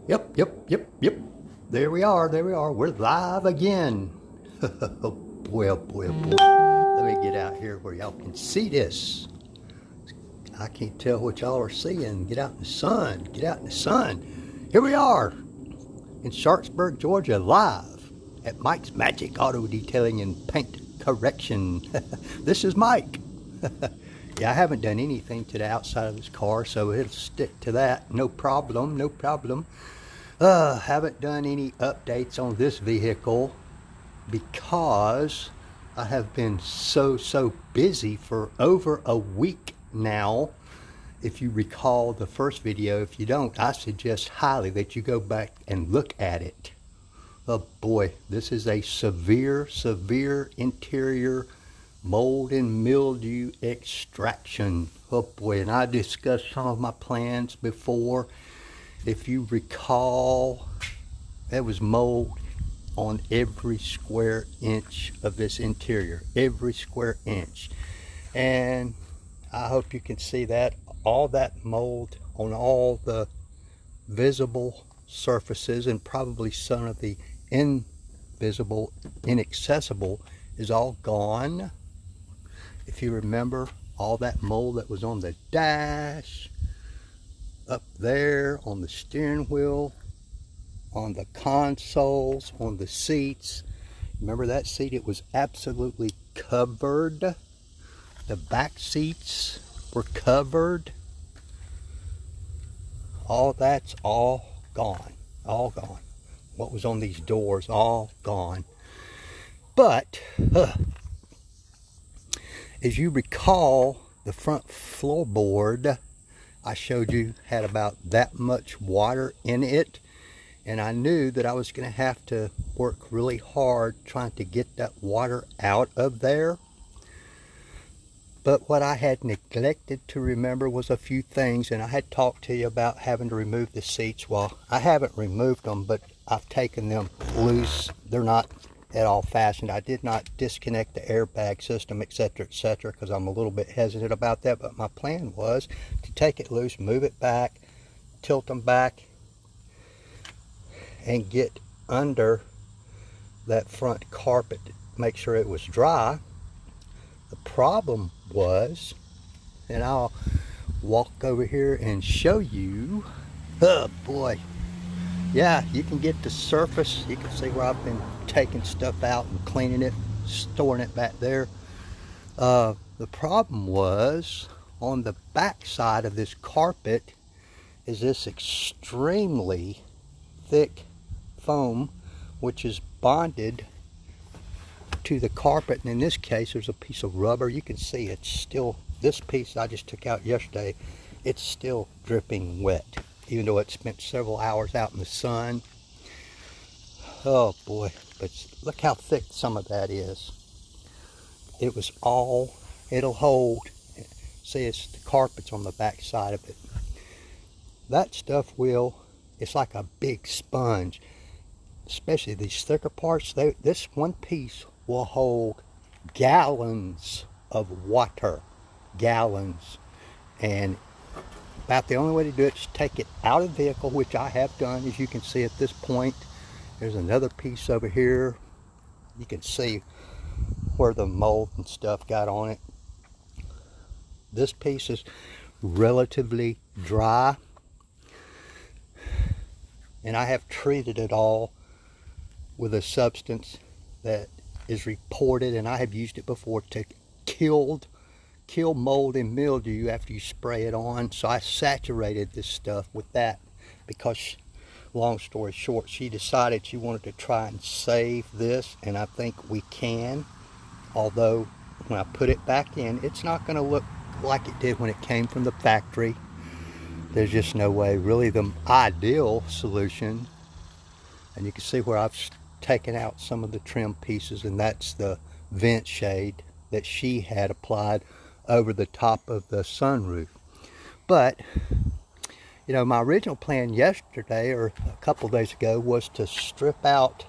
Yep. There we are. We're live again. Oh boy, oh boy, oh boy. Let me get out here where y'all can see this. I can't tell what y'all are seeing. Get out in the sun. Get out in the sun. Here we are in Sharpsburg, Georgia, live at Mike's Magic Auto Detailing and Paint Correction. This is Mike. Yeah, I haven't done anything to the outside of this car, so it'll stick to that. No problem, no problem. Haven't done any updates on this vehicle because I have been so busy for over a week now. If you recall the first video, if you don't, I suggest highly that you go back and look at it. Oh boy, this is a severe interior mold and mildew extraction. Oh boy, and I discussed some of my plans before. If you recall, there was mold on every square inch of this interior, every square inch. And I hope you can see that, all that mold on all the visible surfaces, and probably some of the invisible, inaccessible is all gone. If you remember, all that mold that was on the dash, up there on the steering wheel, on the consoles, on the seats. Remember that seat? It was absolutely covered. The back seats were covered. All that's all gone. All gone. What was on these doors, all gone. But as you recall, the front floorboard I showed you had about that much water in it, and I knew that I was going to have to work really hard trying to get that water out of there. But what I had neglected to remember was a few things, and I had talked to you about having to remove the seats. Well, I haven't removed them, but I've taken them loose. They're not at all fastened. I did not disconnect the airbag system, etc., because I'm a little bit hesitant about that. But my plan was to take it loose, move it back, tilt them back, and get under that front carpet to make sure it was dry. The problem was, and I'll walk over here and show you. Oh boy, yeah, you can get the surface. You can see where I've been taking stuff out and cleaning it, storing it back there. The problem was on the back side of this carpet is this extremely thick foam, which is bonded to the carpet. And in this case, there's a piece of rubber. You can see it's still, this piece I just took out yesterday, it's still dripping wet, even though it spent several hours out in the sun. Oh boy, but look how thick some of that is. It was all, it'll hold. See, it's the carpet's on the back side of it. That stuff will, it's like a big sponge. Especially these thicker parts, this one piece will hold gallons of water. Gallons. And about the only way to do it is take it out of the vehicle, which I have done, as you can see at this point. There's another piece over here. You can see where the mold and stuff got on it. This piece is relatively dry, and I have treated it all with a substance that is reported, and I have used it before, to kill mold and mildew after you spray it on. So I saturated this stuff with that because, long story short, she decided she wanted to try and save this, and I think we can. Although when I put it back in, it's not going to look like it did when it came from the factory. There's just no way. Really, the ideal solution, and you can see where I've taken out some of the trim pieces, and that's the vent shade that she had applied over the top of the sunroof. But you know, my original plan yesterday, or a couple days ago, was to strip out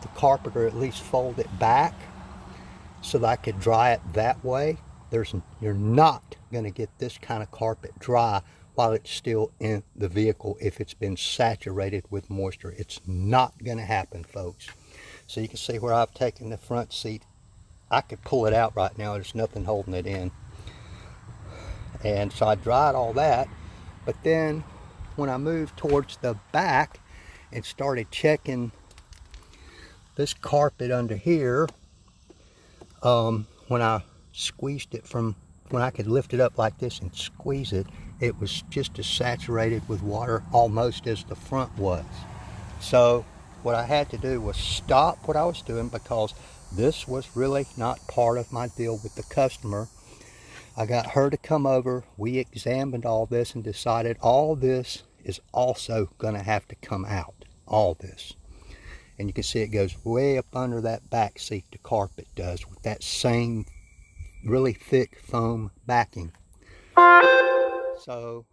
the carpet, or at least fold it back so that I could dry it that way. You're not going to get this kind of carpet dry while it's still in the vehicle if it's been saturated with moisture. It's not going to happen, folks. So you can see where I've taken the front seat. I could pull it out right now. There's nothing holding it in. And so I dried all that. But then when I moved towards the back and started checking this carpet under here, when I squeezed it from, when I could lift it up like this and squeeze it, it was just as saturated with water almost as the front was. So what I had to do was stop what I was doing, because this was really not part of my deal with the customer. I got her to come over. We examined all this and decided all this is also going to have to come out. All this. And you can see it goes way up under that back seat, the carpet does, with that same really thick foam backing. So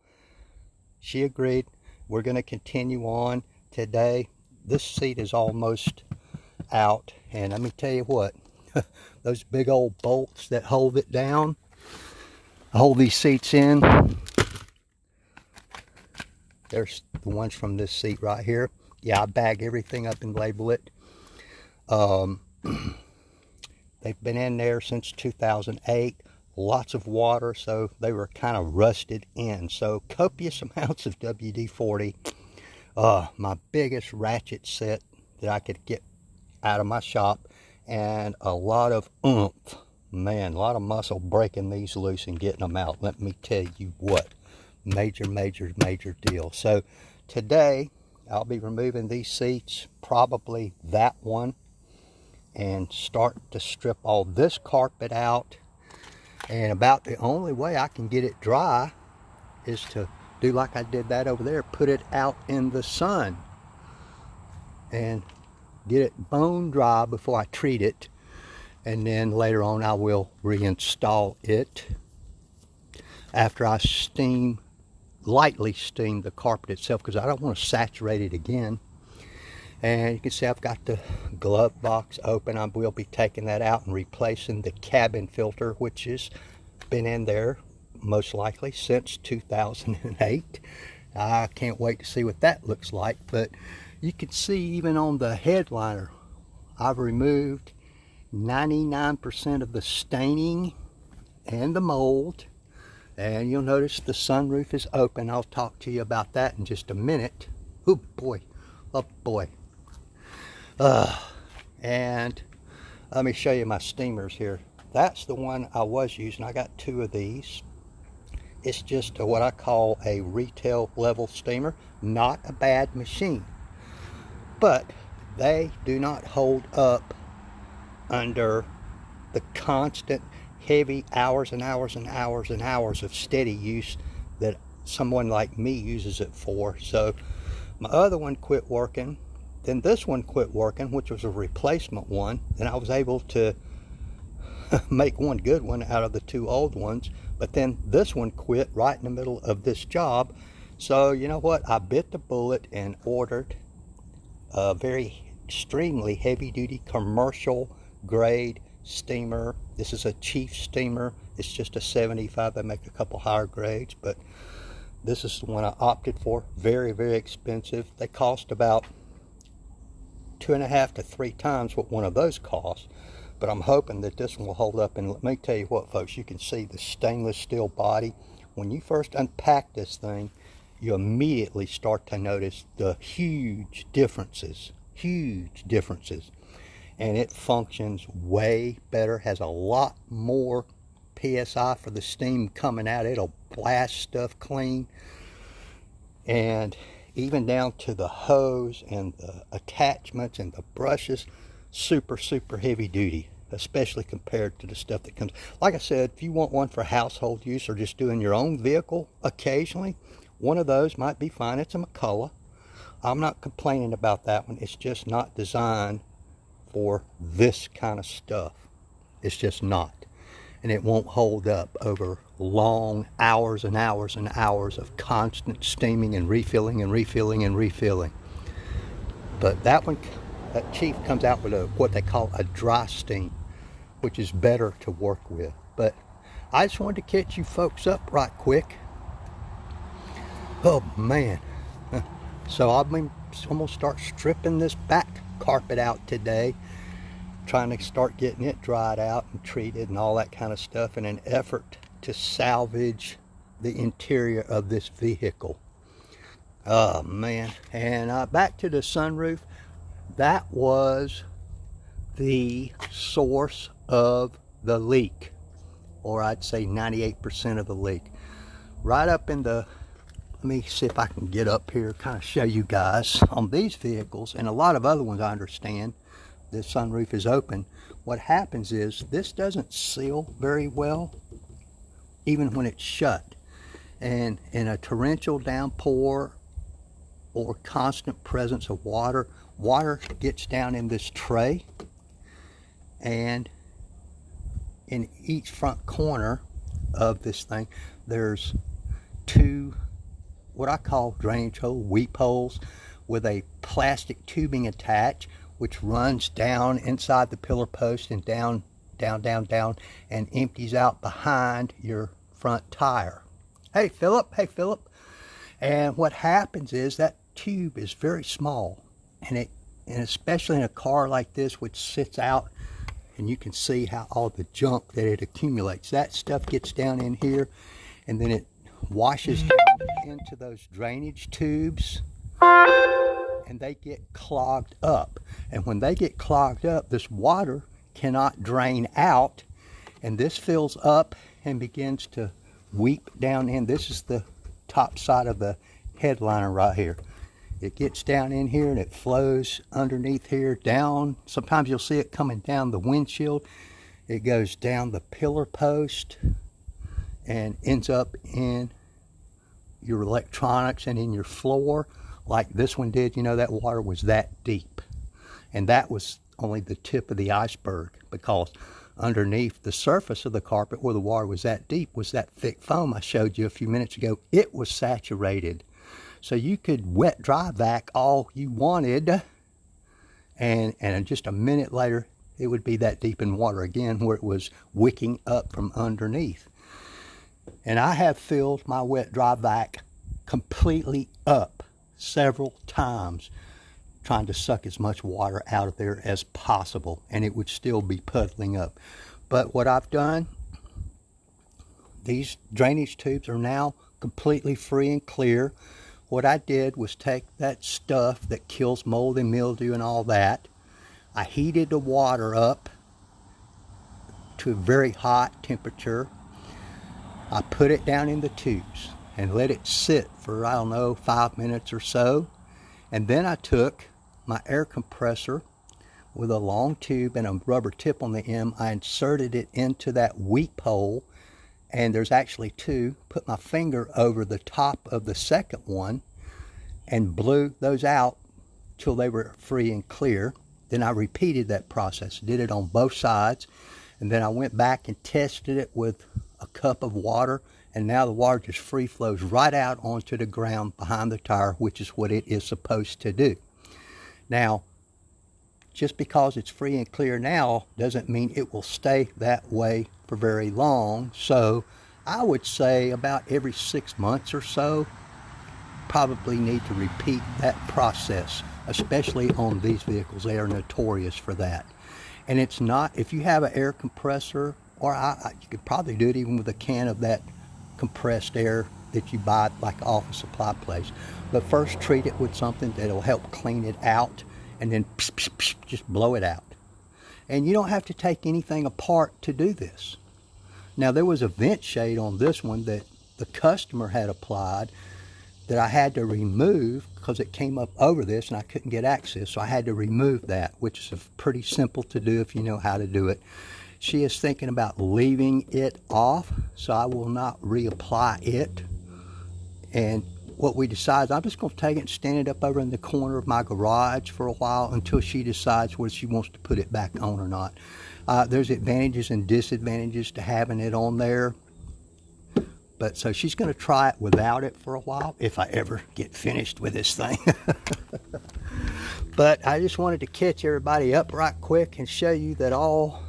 she agreed. We're going to continue on today. This seat is almost out, and let me tell you what, those big old bolts that hold it down, hold these seats in, there's the ones from this seat right here. Yeah, I bag everything up and label it. They've been in there since 2008. Lots of water, so they were kind of rusted in. So copious amounts of WD-40. My biggest ratchet set that I could get out of my shop, and a lot of oomph. Man, a lot of muscle breaking these loose and getting them out. Let me tell you what. Major, major, major deal. So today I'll be removing these seats, probably that one, and start to strip all this carpet out. And about the only way I can get it dry is to do like I did that over there, put it out in the sun and get it bone dry before I treat it. And then later on I will reinstall it after I lightly steam the carpet itself, because I don't want to saturate it again. And you can see I've got the glove box open. I will be taking that out and replacing the cabin filter, which has been in there most likely since 2008. I can't wait to see what that looks like. But you can see even on the headliner, I've removed 99% of the staining and the mold. And you'll notice the sunroof is open. I'll talk to you about that in just a minute. Oh boy, oh boy. And let me show you my steamers here. That's the one I was using. I got two of these. It's just what I call a retail level steamer. Not a bad machine, but they do not hold up under the constant heavy hours and hours and hours and hours of steady use that someone like me uses it for. So my other one quit working, then this one quit working, which was a replacement one, and I was able to make one good one out of the two old ones. But then this one quit right in the middle of this job. So you know what, I bit the bullet and ordered a very extremely heavy-duty commercial grade steamer. This is a Chief steamer. It's just a 75. They make a couple higher grades, but this is the one I opted for. Very, very expensive. They cost about 2.5 to 3 times what one of those costs, but I'm hoping that this one will hold up. And let me tell you what, folks, you can see the stainless steel body. When you first unpack this thing, you immediately start to notice the huge differences. And it functions way better, has a lot more PSI for the steam coming out. It'll blast stuff clean. And even down to the hose and the attachments and the brushes, super, super heavy duty, especially compared to the stuff that comes. Like I said, if you want one for household use or just doing your own vehicle occasionally, one of those might be fine. It's a McCullough. I'm not complaining about that one. It's just not designed for this kind of stuff. It's just not. And it won't hold up over long hours and hours and hours of constant steaming and refilling and refilling and refilling. But that one, that Chief comes out with what they call a dry steam, which is better to work with. But I just wanted to catch you folks up right quick Oh man. So I'm gonna start stripping this back carpet out today, trying to start getting it dried out and treated and all that kind of stuff in an effort to salvage the interior of this vehicle. Oh man. And back to the sunroof. That was the source of the leak, or I'd say 98% of the leak. Right up in the, let me see if I can get up here, kind of show you guys. On these vehicles, and a lot of other ones I understand, the sunroof is open. What happens is this doesn't seal very well, even when it's shut. And in a torrential downpour or constant presence of water, water gets down in this tray, and in each front corner of this thing, there's two what I call drainage hole, weep holes, with a plastic tubing attached, which runs down inside the pillar post and down, and empties out behind your front tire. Hey Philip, And what happens is that tube is very small, and especially in a car like this, which sits out, and you can see how all the junk that it accumulates. That stuff gets down in here, and then it washes down into those drainage tubes, and they get clogged up. And when they get clogged up, this water cannot drain out, and this fills up and begins to weep down in. This is the top side of the headliner right here. It gets down in here and it flows underneath here down. Sometimes you'll see it coming down the windshield. It goes down the pillar post and ends up in your electronics and in your floor, like this one did. You know, that water was that deep. And that was only the tip of the iceberg, because underneath the surface of the carpet, where the water was that deep, was that thick foam I showed you a few minutes ago. It was saturated. So you could wet dry vac all you wanted, and just a minute later it would be that deep in water again, where it was wicking up from underneath. And I have filled my wet dry vac completely up several times, trying to suck as much water out of there as possible, and it would still be puddling up. But what I've done, these drainage tubes are now completely free and clear. What I did was take that stuff that kills mold and mildew and all that. I heated the water up to a very hot temperature. I put it down in the tubes and let it sit for, I don't know, 5 minutes or so. And then I took my air compressor with a long tube and a rubber tip on the end. I inserted it into that weep hole, and there's actually two. Put my finger over the top of the second one and blew those out till they were free and clear. Then I repeated that process, did it on both sides, and then I went back and tested it with a cup of water, and now the water just free flows right out onto the ground behind the tire, which is what it is supposed to do. Now, just because it's free and clear now doesn't mean it will stay that way for very long. So I would say about every 6 months or so, probably need to repeat that process, especially on these vehicles. They are notorious for that. And it's not, if you have an air compressor, or you could probably do it even with a can of that compressed air that you buy like off a supply place. But first treat it with something that'll help clean it out, and then just blow it out. And you don't have to take anything apart to do this. Now, there was a vent shade on this one that the customer had applied that I had to remove because it came up over this and I couldn't get access, so I had to remove that, which is pretty simple to do if you know how to do it. She is thinking about leaving it off, so I will not reapply it. And what we decided, I'm just going to take it and stand it up over in the corner of my garage for a while until she decides whether she wants to put it back on or not. There's advantages and disadvantages to having it on there. But so she's going to try it without it for a while, if I ever get finished with this thing. But I just wanted to catch everybody up right quick and show you that all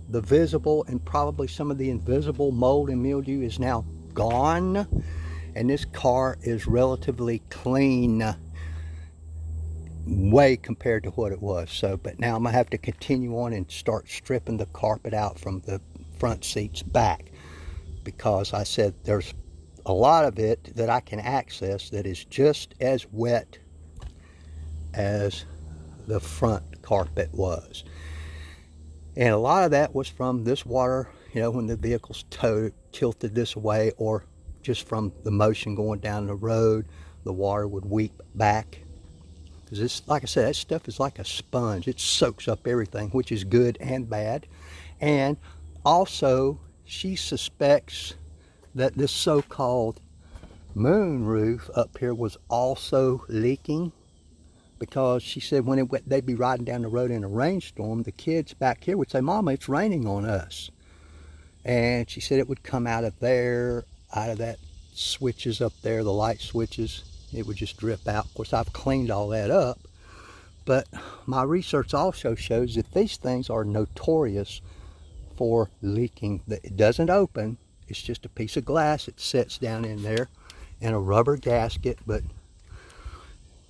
the visible and probably some of the invisible mold and mildew is now gone. And this car is relatively clean, way compared to what it was. So, but now I'm gonna have to continue on and start stripping the carpet out from the front seats back, because I said there's a lot of it that I can access that is just as wet as the front carpet was. And a lot of that was from this water, you know, when the vehicle's tilted this way, or just from the motion going down the road, the water would weep back. Because it's, like I said, that stuff is like a sponge. It soaks up everything, which is good and bad. And also, she suspects that this so-called moon roof up here was also leaking, because she said when they'd be riding down the road in a rainstorm, the kids back here would say, "Mama, it's raining on us." And she said it would come out of there, out of that switches up there, the light switches. It would just drip out. Of course, I've cleaned all that up, but my research also shows that these things are notorious for leaking. It doesn't open. It's just a piece of glass. It sits down in there in a rubber gasket, but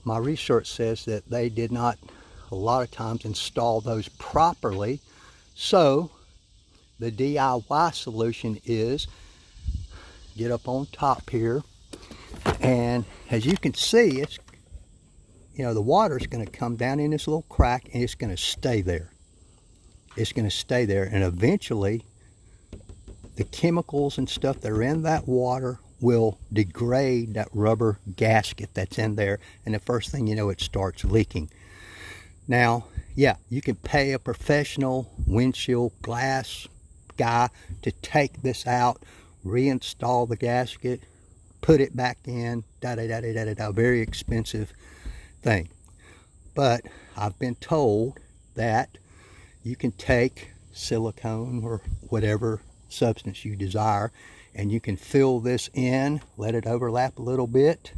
my research says that they did not, a lot of times, install those properly. So the DIY solution is get up on top here, and as you can see, it's, you know, the water's going to come down in this little crack, and it's going to stay there. It's going to stay there, and eventually the chemicals and stuff that are in that water will degrade that rubber gasket that's in there, and the first thing you know, it starts leaking. Now, yeah, you can pay a professional windshield glass guy to take this out, reinstall the gasket, put it back in, very expensive thing. But I've been told that you can take silicone or whatever substance you desire, and you can fill this in, let it overlap a little bit,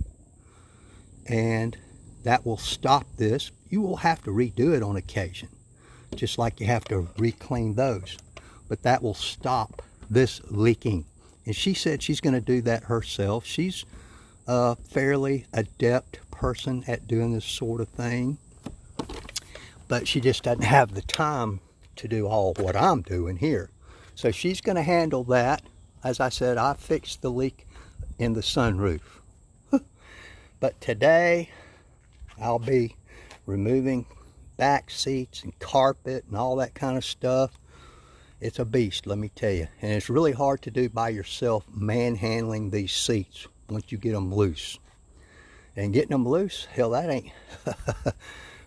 and that will stop this. You will have to redo it on occasion, just like you have to re-clean those, but that will stop this leaking. And she said she's going to do that herself. She's a fairly adept person at doing this sort of thing, but she just doesn't have the time to do all what I'm doing here. So she's going to handle that. As I said, I fixed the leak in the sunroof. But today I'll be removing back seats and carpet and all that kind of stuff. It's a beast, let me tell you. And it's really hard to do by yourself, manhandling these seats once you get them loose. And getting them loose, hell, that ain't,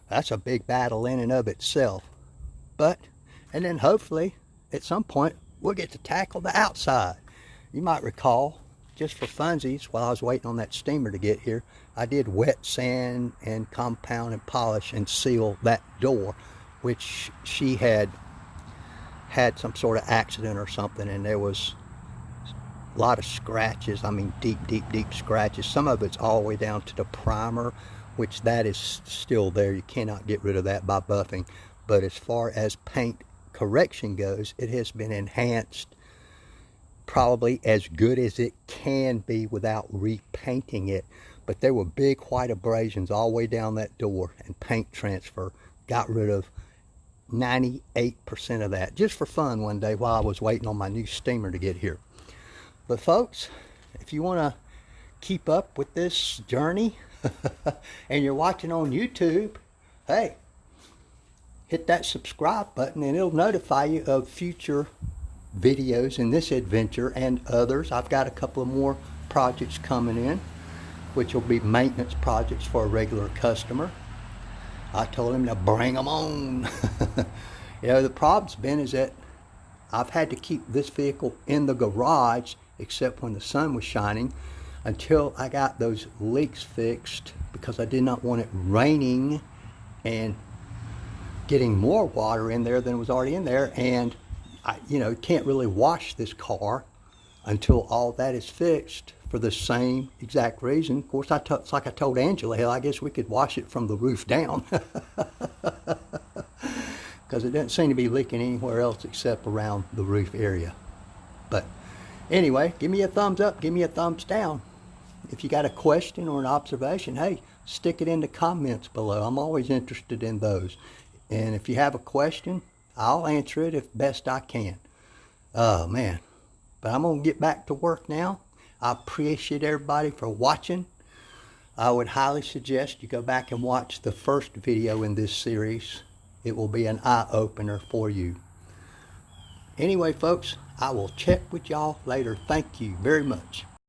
that's a big battle in and of itself. But, and then hopefully, at some point, we'll get to tackle the outside. You might recall, just for funsies, while I was waiting on that steamer to get here, I did wet sand and compound and polish and seal that door, which she had some sort of accident or something, and there was a lot of scratches. I mean, deep scratches. Some of it's all the way down to the primer, which that is still there. You cannot get rid of that by buffing. But as far as paint correction goes, it has been enhanced probably as good as it can be without repainting it. But there were big white abrasions all the way down that door, and paint transfer got rid of 98% of that, just for fun one day while I was waiting on my new steamer to get here. But folks, if you want to keep up with this journey and you're watching on YouTube, hey, hit that subscribe button and it'll notify you of future videos in this adventure and others. I've got a couple of more projects coming in, which will be maintenance projects for a regular customer. I told him to bring them on. You know, the problem's been is that I've had to keep this vehicle in the garage, except when the sun was shining, until I got those leaks fixed, because I did not want it raining and getting more water in there than was already in there. And I, you know, can't really wash this car until all that is fixed, for the same exact reason. Of course, it's like I told Angela, hell, I guess we could wash it from the roof down, because it doesn't seem to be leaking anywhere else except around the roof area. But anyway, give me a thumbs up, give me a thumbs down. if you got a question or an observation, hey, stick it in the comments below. I'm always interested in those. And if you have a question, I'll answer it if best I can. Oh, man. But I'm going to get back to work now. I appreciate everybody for watching. I would highly suggest you go back and watch the first video in this series. It will be an eye-opener for you. Anyway, folks, I will check with y'all later. Thank you very much.